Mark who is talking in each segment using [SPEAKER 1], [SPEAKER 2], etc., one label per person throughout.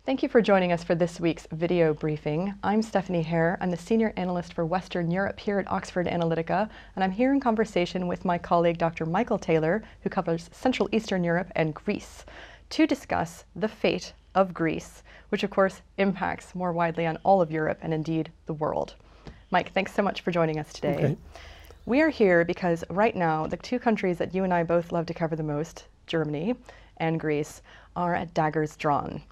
[SPEAKER 1] Thank you for joining us for this week's video briefing. I'm Stephanie Hare. I'm the Senior Analyst for Western Europe here at Oxford Analytica, and I'm here in conversation with my colleague Dr. Michael Taylor, who covers Central Eastern Europe and Greece, to discuss the fate of Greece, which of course impacts more widely on all of Europe and indeed the world. Mike, thanks so much for joining us today.
[SPEAKER 2] Okay.
[SPEAKER 1] We are here because right now the two countries that you and I both love to cover the most, Germany and Greece, are at daggers drawn.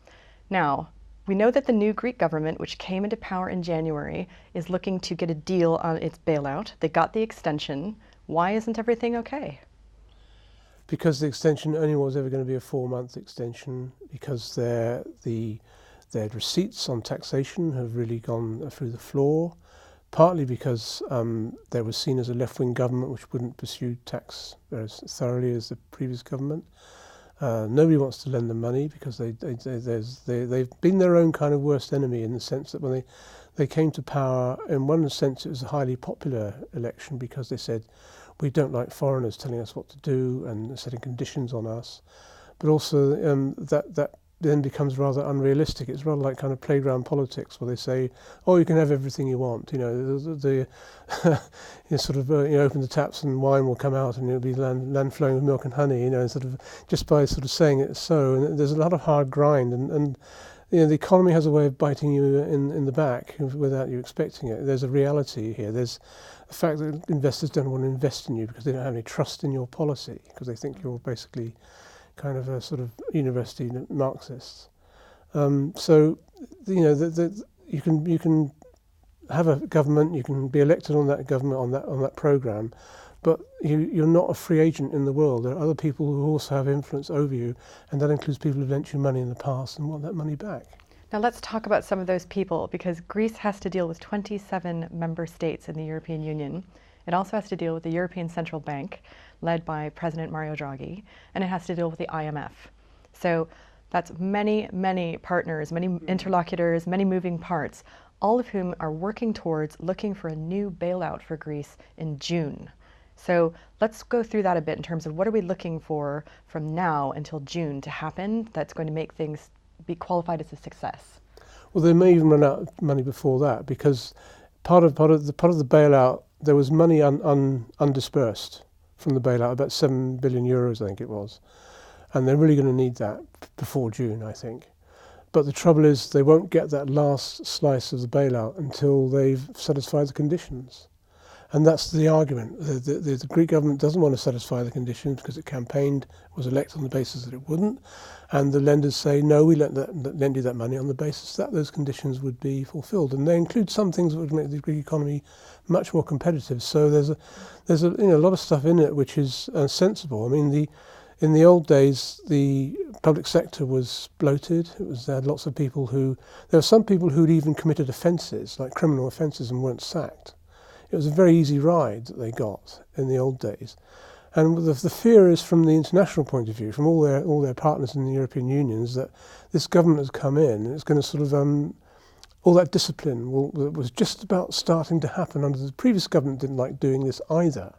[SPEAKER 1] Now, we know that the new Greek government, which came into power in January, is looking to get a deal on its bailout. They got the extension. Why isn't everything okay?
[SPEAKER 2] Because the extension only was ever going to be a 4-month extension, because their receipts on taxation have really gone through the floor, partly because they were seen as a left-wing government which wouldn't pursue tax as thoroughly as the previous government. Nobody wants to lend them money because they've been their own kind of worst enemy, in the sense that when they came to power, in one sense it was a highly popular election because they said, we don't like foreigners telling us what to do and setting conditions on us. But also that then becomes rather unrealistic. It's rather like kind of playground politics, where they say, oh, you can have everything you want. You know, you sort of open the taps and wine will come out and it'll be land flowing with milk and honey. You know, sort of just by sort of saying it so. And there's a lot of hard grind, and the economy has a way of biting you in the back without you expecting it. There's a reality here. There's the fact that investors don't want to invest in you because they don't have any trust in your policy, because they think you're basically kind of a sort of university Marxists. So you can have a government, you can be elected on that government on that program, but you're not a free agent in the world. There are other people who also have influence over you, and that includes people who've lent you money in the past and want that money back.
[SPEAKER 1] Now let's talk about some of those people, because Greece has to deal with 27 member states in the European Union. It also has to deal with the European Central Bank, led by President Mario Draghi, and it has to deal with the IMF. So that's many, many partners, many interlocutors, many moving parts, all of whom are working towards looking for a new bailout for Greece in June. So let's go through that a bit in terms of what are we looking for from now until June to happen that's going to make things be qualified as a success.
[SPEAKER 2] Well, they may even run out of money before that, because part of the bailout, there was money undispersed from the bailout, about 7 billion euros, I think it was. And they're really going to need that before June, I think. But the trouble is they won't get that last slice of the bailout until they've satisfied the conditions. And that's the argument. The Greek government doesn't want to satisfy the conditions because it campaigned, was elected on the basis that it wouldn't. And the lenders say, no, we lend you that money on the basis that those conditions would be fulfilled. And they include some things that would make the Greek economy much more competitive. So there's a lot of stuff in it which is sensible. I mean, in the old days, the public sector was bloated. They had lots of people there were some people who'd even committed offences, like criminal offences, and weren't sacked. It was a very easy ride that they got in the old days. And the fear is, from the international point of view, from all their partners in the European Union, is that this government has come in and it's going to sort of, all that discipline was just about starting to happen under the previous government. Didn't like doing this either.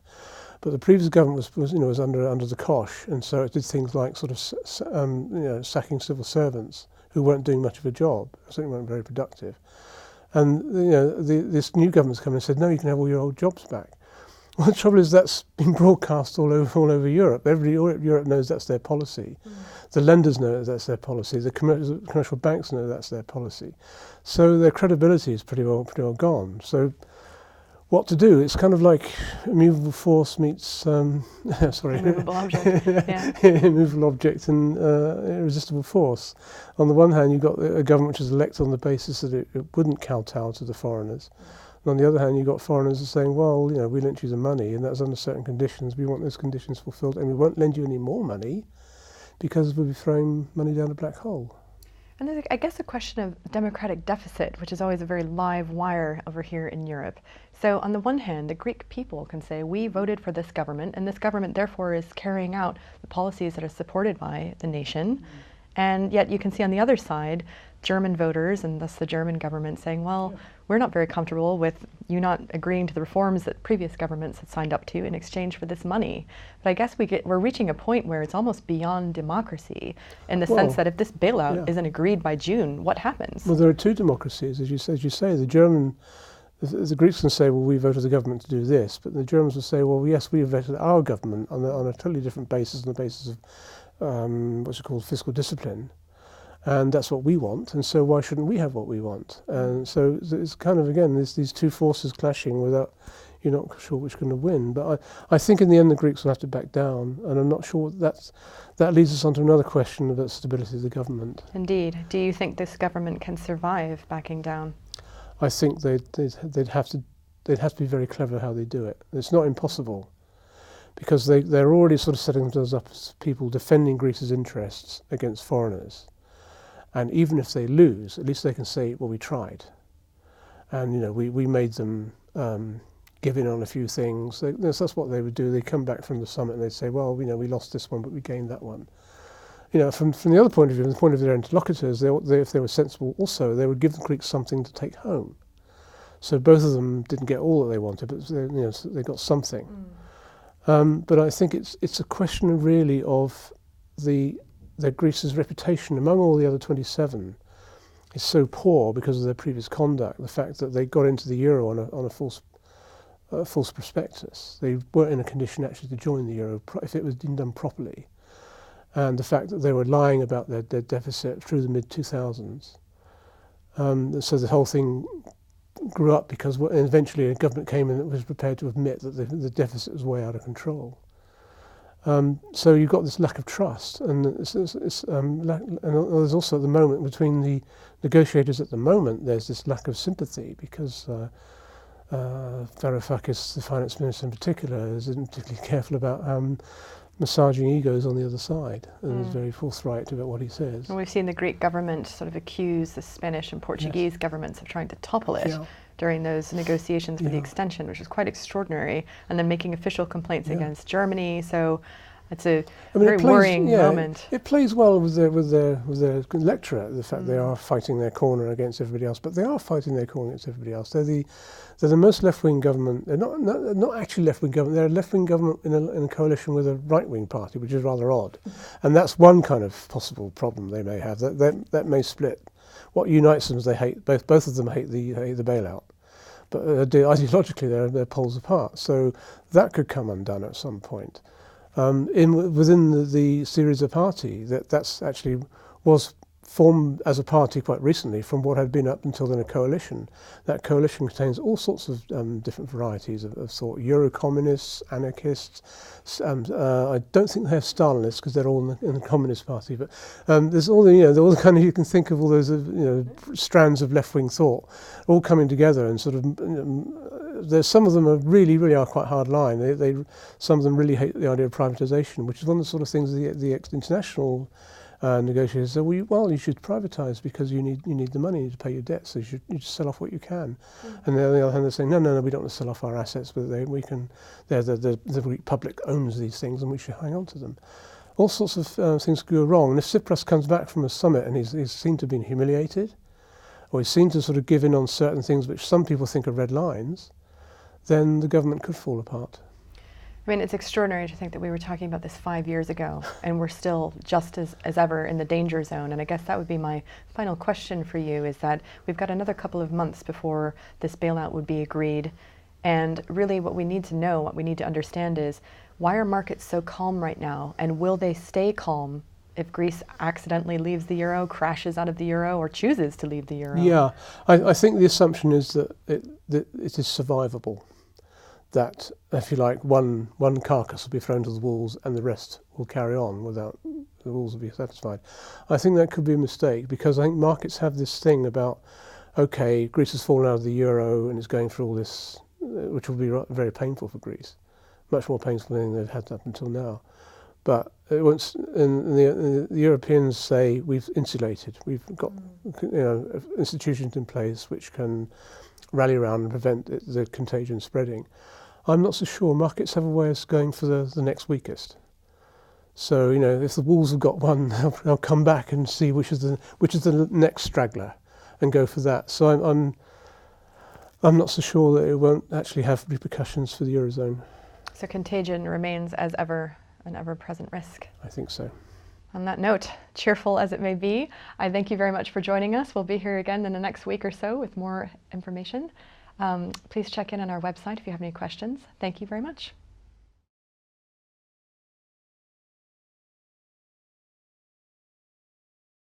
[SPEAKER 2] But the previous government was under the cosh, and so it did things like sort of sacking civil servants who weren't doing much of a job, certainly weren't very productive. And this new government's come and said, no, you can have all your old jobs back. Well, the trouble is that's been broadcast all over Europe. Europe knows that's their policy. The lenders know that's their policy. The commercial banks know that's their policy. So their credibility is pretty well gone. So what to do? It's kind of like immovable force meets
[SPEAKER 1] Immovable object. Yeah.
[SPEAKER 2] immovable object and irresistible force. On the one hand, you've got a government which is elected on the basis that it wouldn't kowtow to the foreigners. And on the other hand, you've got foreigners saying, well, we lent you the money and that's under certain conditions. We want those conditions fulfilled, and we won't lend you any more money because we'll be throwing money down a black hole.
[SPEAKER 1] And there's, I guess, a question of democratic deficit, which is always a very live wire over here in Europe. So on the one hand, the Greek people can say, we voted for this government, and this government therefore is carrying out the policies that are supported by the nation. And yet you can see on the other side, German voters, and thus the German government, saying, well, we're not very comfortable with you not agreeing to the reforms that previous governments had signed up to in exchange for this money. But I guess we're reaching a point where it's almost beyond democracy in the sense that if this bailout isn't agreed by June, what happens?
[SPEAKER 2] Well, there are two democracies, as you say. The Greeks can say, well, we voted the government to do this, but the Germans will say, well, yes, we voted our government on a totally different basis, on the basis of what's called fiscal discipline, and that's what we want, and so why shouldn't we have what we want? And so it's kind of, again, there's these two forces clashing without, you're not sure which is going to win. But I think in the end the Greeks will have to back down, and I'm not sure that leads us on to another question about stability of the government.
[SPEAKER 1] Indeed. Do you think this government can survive backing down?
[SPEAKER 2] I think they'd have to be very clever how they do it. It's not impossible, because they're already sort of setting themselves up as people defending Greece's interests against foreigners. And even if they lose, at least they can say, well, we tried. And, we made them give in on a few things. That's what they would do. They'd come back from the summit and they'd say, well, we lost this one, but we gained that one. From the other point of view, from the point of their interlocutors, if they were sensible also, they would give the Greeks something to take home. So both of them didn't get all that they wanted, but they got something. But I think it's a question really of Greece's reputation among all the other 27 is so poor because of their previous conduct. The fact that they got into the euro on a false prospectus. They weren't in a condition actually to join the euro if it was done properly. And the fact that they were lying about their deficit through the mid-2000s. So the whole thing grew up because eventually a government came in that was prepared to admit that the deficit was way out of control. So you've got this lack of trust, and and there's also at the moment between the negotiators at the moment there's this lack of sympathy because Varoufakis, the finance minister in particular, isn't particularly careful about massaging egos on the other side, and is very forthright about what he says.
[SPEAKER 1] And we've seen the Greek government sort of accuse the Spanish and Portuguese governments of trying to topple it during those negotiations for the extension, which is quite extraordinary, and then making official complaints against Germany. So it's a very worrying moment. It
[SPEAKER 2] plays well with their electorate, the fact they are fighting their corner against everybody else, but they are fighting their corner against everybody else. They're the most left-wing government. They're not actually left-wing government. They're a left-wing government in a coalition with a right-wing party, which is rather odd. And that's one kind of possible problem they may have. That may split. What unites them is they hate both of them hate the bailout, but ideologically they're poles apart. So that could come undone at some point. Within the Syriza party, that's actually was formed as a party quite recently from what had been up until then a coalition. That coalition contains all sorts of different varieties of thought: Euro-communists, anarchists. I don't think they have Stalinists because they're all in the Communist Party. But there's all the kind of, you can think of all those strands of left-wing thought all coming together and sort of. There's some of them are really are quite hard line. Some of them really hate the idea of privatisation, which is one of the sort of things the international negotiators say, well, you should privatise because you need the money to pay your debts, so you should sell off what you can. And then on the other hand, they're saying, no, we don't want to sell off our assets, but the Greek public owns these things and we should hang on to them. All sorts of things go wrong. And if Tsipras comes back from a summit and he's seen to have been humiliated, or he's seen to sort of give in on certain things which some people think are red lines, then the government could fall apart.
[SPEAKER 1] I mean, it's extraordinary to think that we were talking about this 5 years ago, and we're still just as ever in the danger zone. And I guess that would be my final question for you, is that we've got another couple of months before this bailout would be agreed. And really what we need to know, what we need to understand is, why are markets so calm right now? And will they stay calm if Greece accidentally leaves the euro, crashes out of the euro, or chooses to leave the euro?
[SPEAKER 2] Yeah, I think the assumption is that it is survivable. That, if you like, one carcass will be thrown to the wolves and the rest will carry on without the wolves will be satisfied. I think that could be a mistake, because I think markets have this thing about, okay, Greece has fallen out of the euro and is going through all this, which will be very painful for Greece, much more painful than they've had up until now. But it won't, and the Europeans say we've insulated, we've got institutions in place which can rally around and prevent the contagion spreading. I'm not so sure. Markets have a way of going for the next weakest. So if the wolves have got one, they'll come back and see which is the next straggler, and go for that. So I'm not so sure that it won't actually have repercussions for the Eurozone.
[SPEAKER 1] So contagion remains as ever an ever-present risk.
[SPEAKER 2] I think so.
[SPEAKER 1] On that note, cheerful as it may be, I thank you very much for joining us. We'll be here again in the next week or so with more information. Please check in on our website if you have any questions. Thank you very much.